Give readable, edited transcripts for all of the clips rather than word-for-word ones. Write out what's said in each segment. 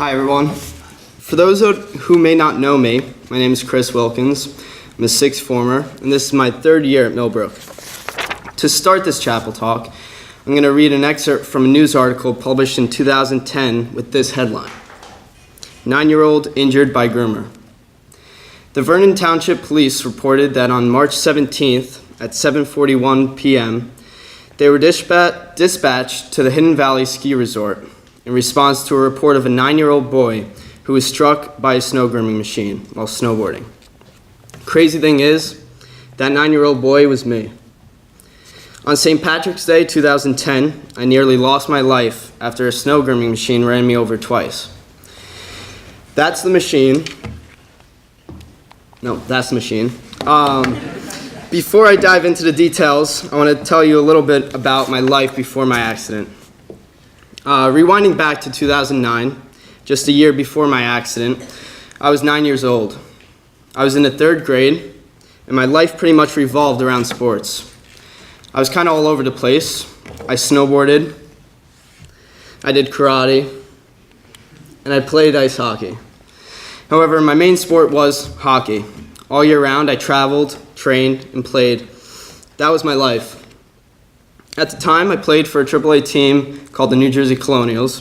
Hi everyone. For those who may not know me, my name is Chris Wilkins. I'm a sixth former, and this is my third year at Millbrook. To start this chapel talk, I'm going to read an excerpt from a news article published in 2010 with this headline: 9-year-old injured by groomer. The Vernon Township Police reported that on March 17th at 7:41 p.m., they were dispatched to the Hidden Valley Ski Resort in response to a report of a 9-year-old boy who was struck by a snow grooming machine while snowboarding. Crazy thing is, that 9-year-old boy was me. On St. Patrick's Day 2010, I nearly lost my life after a snow grooming machine ran me over twice. That's the machine. No, that's the machine. Before I dive into the details, I want to tell you a little bit about my life before my accident. Rewinding back to 2009, just a year before my accident, I was 9 years old. I was in the third grade, and my life pretty much revolved around sports. I was kind of all over the place. I snowboarded, I did karate, and I played ice hockey. However, my main sport was hockey. All year round, I traveled, trained, and played. That was my life. At the time, I played for a AAA team called the New Jersey Colonials.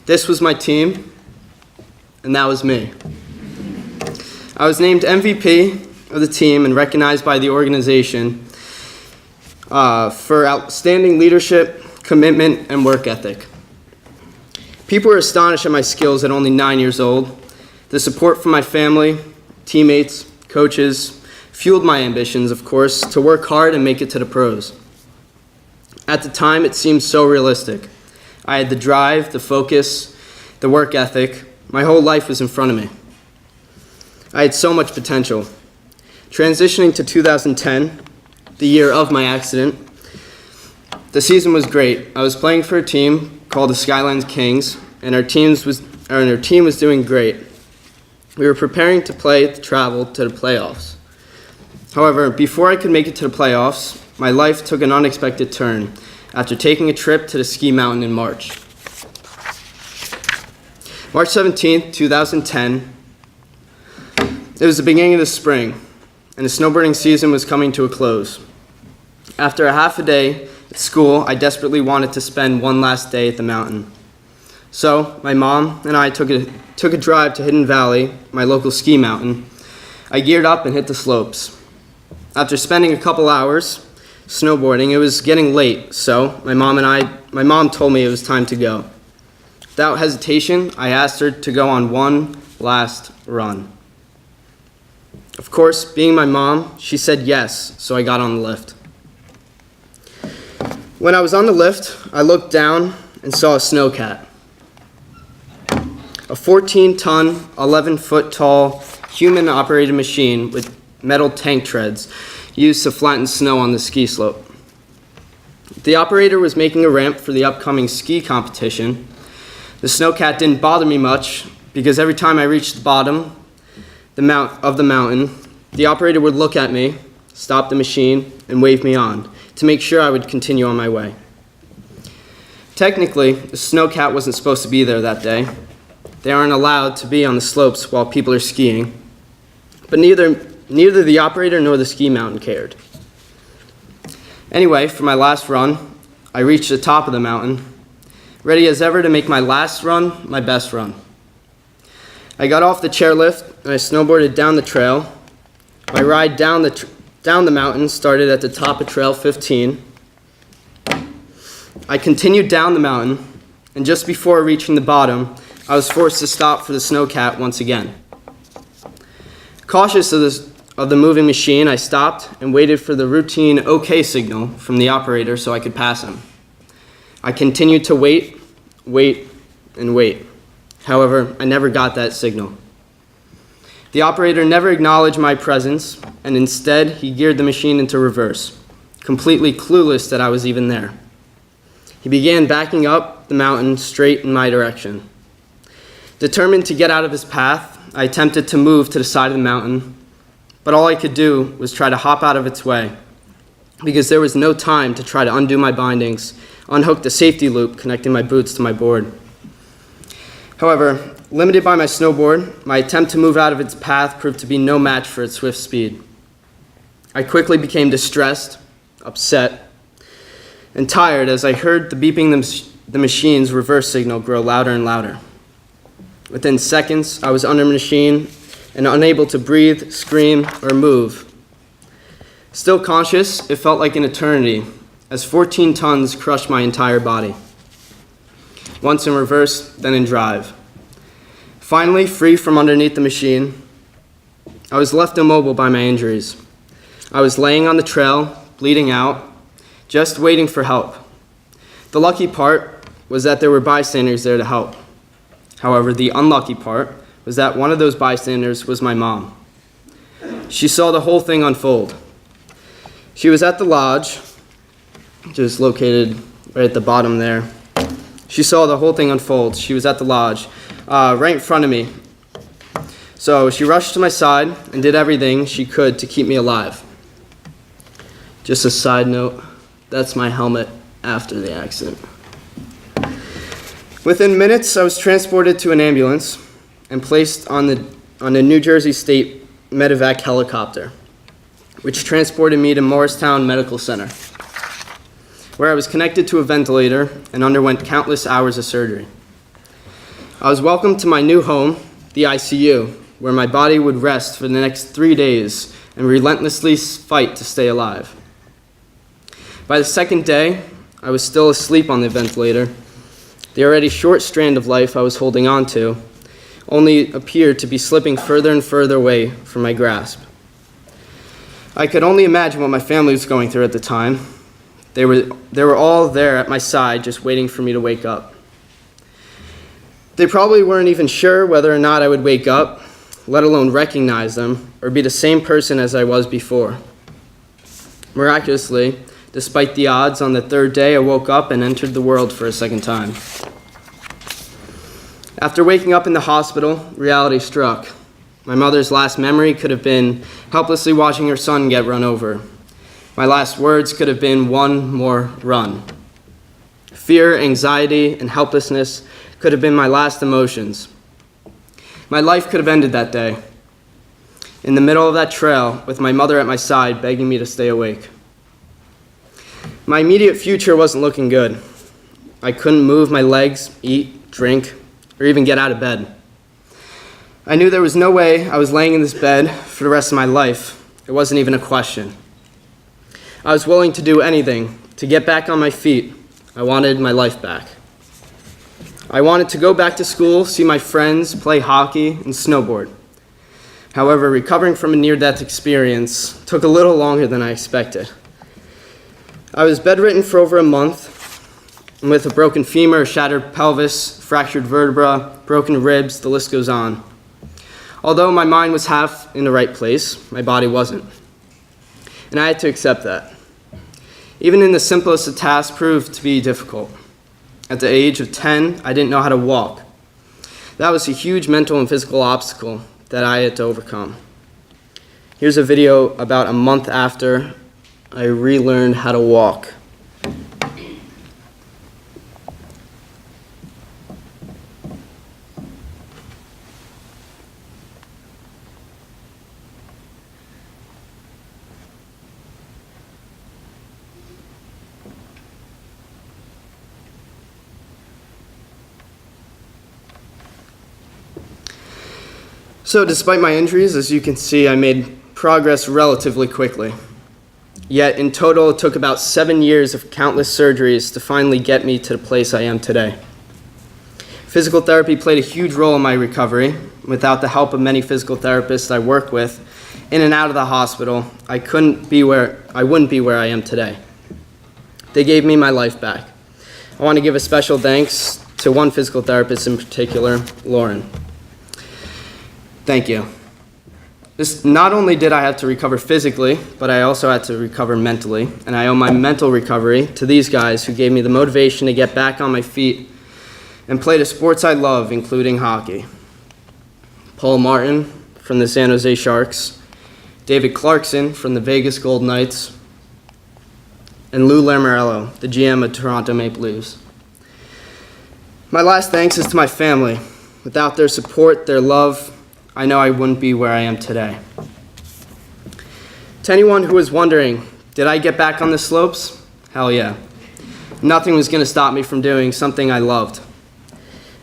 This was my team, and that was me. I was named MVP of the team and recognized by the organization for outstanding leadership, commitment, and work ethic. People were astonished at my skills at only 9 years old. The support from my family, teammates, coaches fueled my ambitions, of course, to work hard and make it to the pros. At the time, it seemed so realistic. I had the drive, the focus, the work ethic. My whole life was in front of me. I had so much potential. Transitioning to 2010, the year of my accident, the season was great. I was playing for a team called the Skyline Kings, and our team was doing great. We were preparing to travel to the playoffs. However, before I could make it to the playoffs, my life took an unexpected turn after taking a trip to the ski mountain in March. March 17th, 2010, it was the beginning of the spring, and the snowboarding season was coming to a close. After a half a day at school, I desperately wanted to spend one last day at the mountain. So, my mom and I took a drive to Hidden Valley, my local ski mountain. I geared up and hit the slopes. After spending a couple hours snowboarding, it was getting late, so my mom told me it was time to go. Without hesitation, I asked her to go on one last run. Of course, being my mom, she said yes, so I got on the lift. When I was on the lift, I looked down and saw a snowcat. A 14-ton, 11-foot tall, human-operated machine with metal tank treads used to flatten snow on the ski slope. The operator was making a ramp for the upcoming ski competition. The snowcat didn't bother me much because every time I reached the bottom of the mountain, the operator would look at me, stop the machine, and wave me on to make sure I would continue on my way. Technically, the snowcat wasn't supposed to be there that day. They aren't allowed to be on the slopes while people are skiing, but neither the operator nor the ski mountain cared. Anyway, for my last run, I reached the top of the mountain, ready as ever to make my last run my best run. I got off the chairlift and I snowboarded down the trail. My ride down the mountain started at the top of Trail 15. I continued down the mountain, and just before reaching the bottom, I was forced to stop for the snowcat once again. Cautious of the moving machine, I stopped and waited for the routine OK signal from the operator so I could pass him. I continued to wait, and wait. However, I never got that signal. The operator never acknowledged my presence, and instead he geared the machine into reverse, completely clueless that I was even there. He began backing up the mountain straight in my direction. Determined to get out of his path, I attempted to move to the side of the mountain, but all I could do was try to hop out of its way, because there was no time to try to undo my bindings, unhook the safety loop connecting my boots to my board. However, Limited by my snowboard, my attempt to move out of its path proved to be no match for its swift speed. I quickly became distressed, upset, and tired as I heard the beeping the machine's reverse signal grow louder and louder. Within seconds, I was under the machine and unable to breathe, scream, or move. Still conscious, it felt like an eternity as 14 tons crushed my entire body. Once in reverse, then in drive. Finally, free from underneath the machine, I was left immobile by my injuries. I was laying on the trail, bleeding out, just waiting for help. The lucky part was that there were bystanders there to help. However, the unlucky part was that one of those bystanders was my mom. She saw the whole thing unfold. She was at the lodge, which is located right at the bottom there. She saw the whole thing unfold. She was at the lodge, right in front of me. So she rushed to my side and did everything she could to keep me alive. Just a side note, that's my helmet after the accident. Within minutes, I was transported to an ambulance and placed on the New Jersey State Medevac helicopter, which transported me to Morristown Medical Center, where I was connected to a ventilator and underwent countless hours of surgery. I was welcomed to my new home, the ICU, where my body would rest for the next 3 days and relentlessly fight to stay alive. By the second day, I was still asleep on the ventilator. The already short strand of life I was holding on to only appeared to be slipping further and further away from my grasp. I could only imagine what my family was going through at the time. They were all there at my side, just waiting for me to wake up. They probably weren't even sure whether or not I would wake up, let alone recognize them, or be the same person as I was before. Miraculously, despite the odds, on the third day I woke up and entered the world for a second time. After waking up in the hospital, reality struck. My mother's last memory could have been helplessly watching her son get run over. My last words could have been one more run. Fear, anxiety, and helplessness could have been my last emotions. My life could have ended that day, in the middle of that trail with my mother at my side begging me to stay awake. My immediate future wasn't looking good. I couldn't move my legs, eat, drink, or even get out of bed. I knew there was no way I was laying in this bed for the rest of my life. It wasn't even a question. I was willing to do anything to get back on my feet. I wanted my life back. I wanted to go back to school, see my friends, play hockey, and snowboard. However, recovering from a near-death experience took a little longer than I expected. I was bedridden for over a month, and with a broken femur, a shattered pelvis, fractured vertebra, broken ribs, the list goes on. Although my mind was half in the right place, my body wasn't. And I had to accept that. Even in the simplest of tasks proved to be difficult. At the age of 10, I didn't know how to walk. That was a huge mental and physical obstacle that I had to overcome. Here's a video about a month after I relearned how to walk. So despite my injuries, as you can see, I made progress relatively quickly. Yet in total, it took about 7 years of countless surgeries to finally get me to the place I am today. Physical therapy played a huge role in my recovery. Without the help of many physical therapists I work with, in and out of the hospital, I wouldn't be where I am today. They gave me my life back. I want to give a special thanks to one physical therapist in particular, Lauren. Thank you. Not only did I have to recover physically, but I also had to recover mentally, and I owe my mental recovery to these guys who gave me the motivation to get back on my feet and play the sports I love, including hockey. Paul Martin from the San Jose Sharks, David Clarkson from the Vegas Golden Knights, and Lou Lamoriello, the GM of Toronto Maple Leafs. My last thanks is to my family, Without their support, their love, I know I wouldn't be where I am today. To anyone who was wondering, did I get back on the slopes? Hell yeah. Nothing was going to stop me from doing something I loved.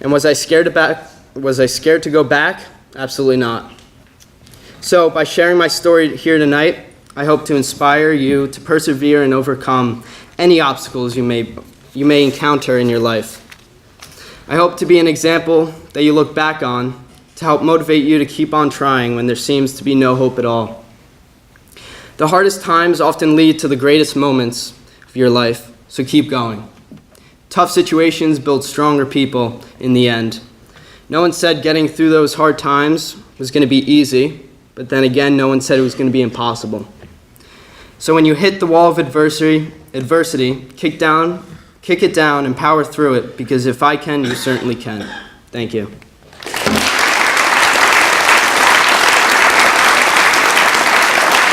And was I scared to go back? Absolutely not. So by sharing my story here tonight, I hope to inspire you to persevere and overcome any obstacles you may encounter in your life. I hope to be an example that you look back on to help motivate you to keep on trying when there seems to be no hope at all. The hardest times often lead to the greatest moments of your life, so keep going. Tough situations build stronger people in the end. No one said getting through those hard times was going to be easy, but then again, no one said it was going to be impossible. So when you hit the wall of adversity, kick it down and power through it, because if I can, you certainly can. Thank you.